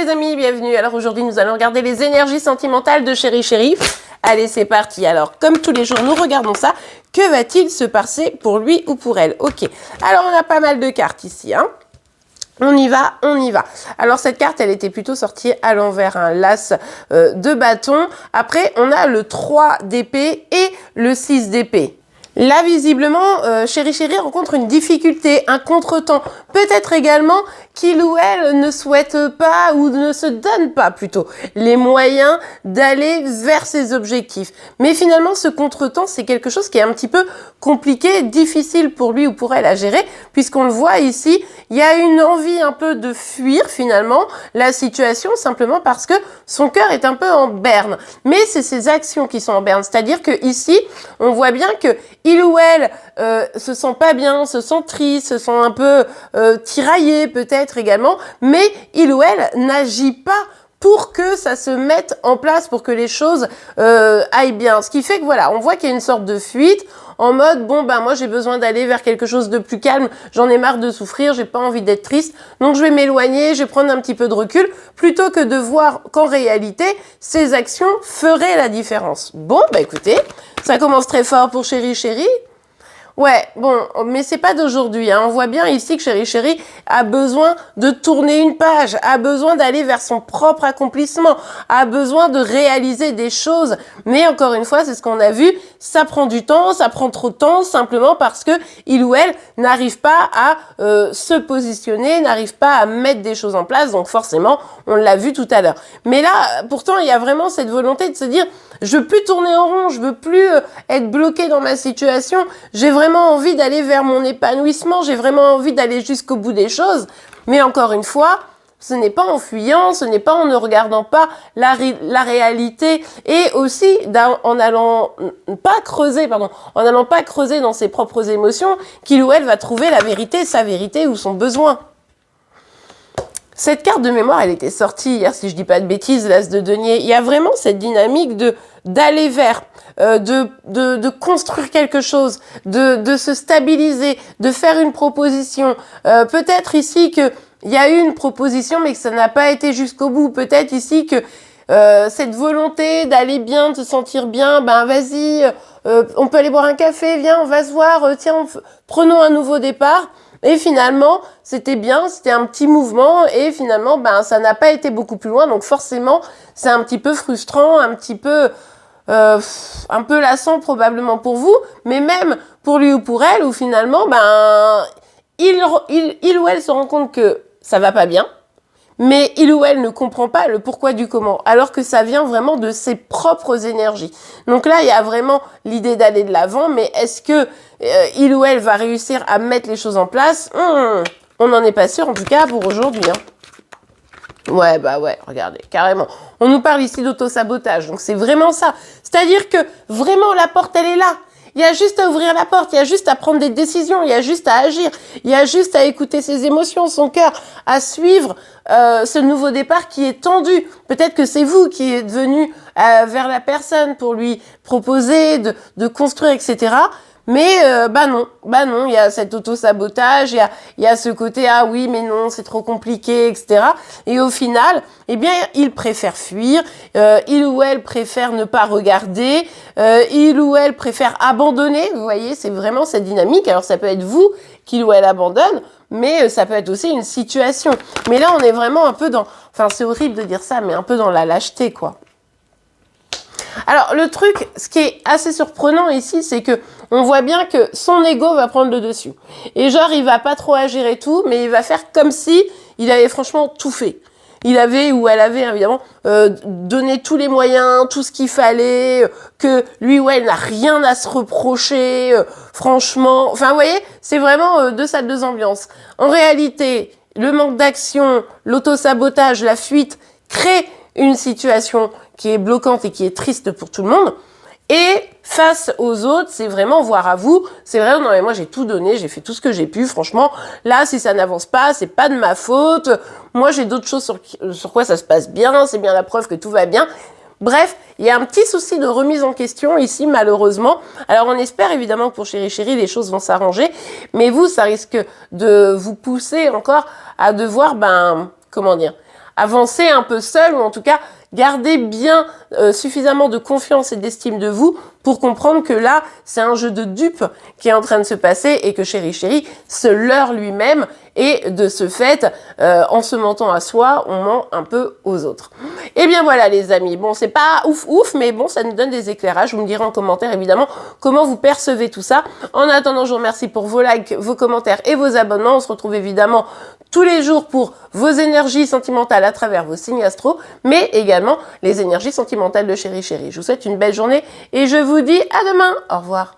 les amis, bienvenue. Alors aujourd'hui, nous allons regarder les énergies sentimentales de Chéri Chéri. Allez, c'est parti. Alors, comme tous les jours, nous regardons ça. Que va-t-il se passer pour lui ou pour elle? Ok. Alors, on a pas mal de cartes ici, hein. On y va, on y va. Alors, cette carte, elle était plutôt sortie à l'envers, un l'as de bâton. Après, on a le 3 d'épée et le 6 d'épée. Là, visiblement, Chéri Chéri rencontre une difficulté, un contretemps. Peut-être également qu'il ou elle ne souhaite pas ou ne se donne pas plutôt les moyens d'aller vers ses objectifs. Mais finalement, ce contretemps, c'est quelque chose qui est un petit peu compliqué, difficile pour lui ou pour elle à gérer, puisqu'on le voit ici, il y a une envie un peu de fuir finalement la situation, simplement parce que son cœur est un peu en berne. Mais c'est ses actions qui sont en berne. C'est-à-dire que ici, on voit bien que il ou elle se sent pas bien, se sent triste, se sent un peu tiraillé peut-être également, mais il ou elle n'agit pas pour que ça se mette en place, pour que les choses aillent bien. Ce qui fait que voilà, on voit qu'il y a une sorte de fuite en mode, bon ben moi j'ai besoin d'aller vers quelque chose de plus calme, j'en ai marre de souffrir, j'ai pas envie d'être triste, donc je vais m'éloigner, je vais prendre un petit peu de recul, plutôt que de voir qu'en réalité, ces actions feraient la différence. Bon, bah écoutez, ça commence très fort pour Chéri Chéri. Ouais, bon, mais c'est pas d'aujourd'hui, hein. On voit bien ici que Chéri Chéri a besoin de tourner une page, a besoin d'aller vers son propre accomplissement, a besoin de réaliser des choses. Mais encore une fois, c'est ce qu'on a vu, ça prend du temps, ça prend trop de temps, simplement parce que il ou elle n'arrive pas à se positionner, n'arrive pas à mettre des choses en place. Donc forcément, on l'a vu tout à l'heure. Mais là, pourtant, il y a vraiment cette volonté de se dire, je veux plus tourner en rond, je veux plus être bloqué dans ma situation, j'ai vraiment envie d'aller vers mon épanouissement, j'ai vraiment envie d'aller jusqu'au bout des choses. Mais encore une fois, ce n'est pas en fuyant, ce n'est pas en ne regardant pas la réalité et aussi en n'allant pas creuser dans ses propres émotions qu'il ou elle va trouver la vérité, sa vérité ou son besoin. Cette carte de mémoire, elle était sortie hier, si je dis pas de bêtises, l'as de denier. Il y a vraiment cette dynamique d'aller vers, de construire quelque chose, de se stabiliser, de faire une proposition. Peut-être ici que il y a eu une proposition, mais que ça n'a pas été jusqu'au bout. Peut-être ici que cette volonté d'aller bien, de se sentir bien, ben vas-y, on peut aller boire un café, viens, on va se voir, tiens, prenons un nouveau départ. Et finalement, c'était bien, c'était un petit mouvement et finalement, ben, ça n'a pas été beaucoup plus loin. Donc forcément, c'est un petit peu frustrant, un peu lassant probablement pour vous, mais même pour lui ou pour elle, où finalement, ben, il ou elle se rend compte que ça va pas bien, mais il ou elle ne comprend pas le pourquoi du comment, alors que ça vient vraiment de ses propres énergies. Donc là, il y a vraiment l'idée d'aller de l'avant, mais est-ce que il ou elle va réussir à mettre les choses en place? On n'en est pas sûr, en tout cas pour aujourd'hui. Hein. Ouais, bah ouais, regardez, carrément. On nous parle ici d'auto-sabotage, donc c'est vraiment ça. C'est-à-dire que vraiment, la porte, elle est là. Il y a juste à ouvrir la porte, il y a juste à prendre des décisions, il y a juste à agir, il y a juste à écouter ses émotions, son cœur, à suivre ce nouveau départ qui est tendu. Peut-être que c'est vous qui êtes venu vers la personne pour lui proposer de construire, etc. Mais bah non, il y a cet auto-sabotage, il y a ce côté ah oui mais non c'est trop compliqué, etc. Et au final, eh bien il préfère fuir, il ou elle préfère ne pas regarder, il ou elle préfère abandonner. Vous voyez, c'est vraiment cette dynamique. Alors ça peut être vous qu'il ou elle abandonne, mais ça peut être aussi une situation. Mais là on est vraiment un peu dans, enfin c'est horrible de dire ça, mais un peu dans la lâcheté quoi. Alors le truc, ce qui est assez surprenant ici, c'est que on voit bien que son ego va prendre le dessus. Et genre, il va pas trop agir et tout, mais il va faire comme si il avait franchement tout fait. Il avait, ou elle avait évidemment, donné tous les moyens, tout ce qu'il fallait, que lui ou elle n'a rien à se reprocher, franchement. Enfin, vous voyez, c'est vraiment deux salles, deux ambiances. En réalité, le manque d'action, l'auto-sabotage, la fuite crée une situation qui est bloquante et qui est triste pour tout le monde. Et face aux autres, c'est vraiment voir à vous, c'est vraiment, non mais moi j'ai tout donné, j'ai fait tout ce que j'ai pu, franchement, là si ça n'avance pas, c'est pas de ma faute, moi j'ai d'autres choses sur quoi ça se passe bien, c'est bien la preuve que tout va bien. Bref, il y a un petit souci de remise en question ici, malheureusement. Alors on espère évidemment que pour Chéri Chéri, les choses vont s'arranger, mais vous, ça risque de vous pousser encore à devoir, comment dire, avancer un peu seul, ou en tout cas gardez bien suffisamment de confiance et d'estime de vous pour comprendre que là, c'est un jeu de dupe qui est en train de se passer et que Chéri Chéri se leurre lui-même et de ce fait, en se mentant à soi, on ment un peu aux autres. Et bien voilà les amis, bon c'est pas ouf, mais bon ça nous donne des éclairages, vous me direz en commentaire évidemment comment vous percevez tout ça. En attendant, je vous remercie pour vos likes, vos commentaires et vos abonnements. On se retrouve évidemment tous les jours pour vos énergies sentimentales à travers vos signes astro, mais également les énergies sentimentales de Chéri Chéri. Je vous souhaite une belle journée et je vous dis à demain. Au revoir.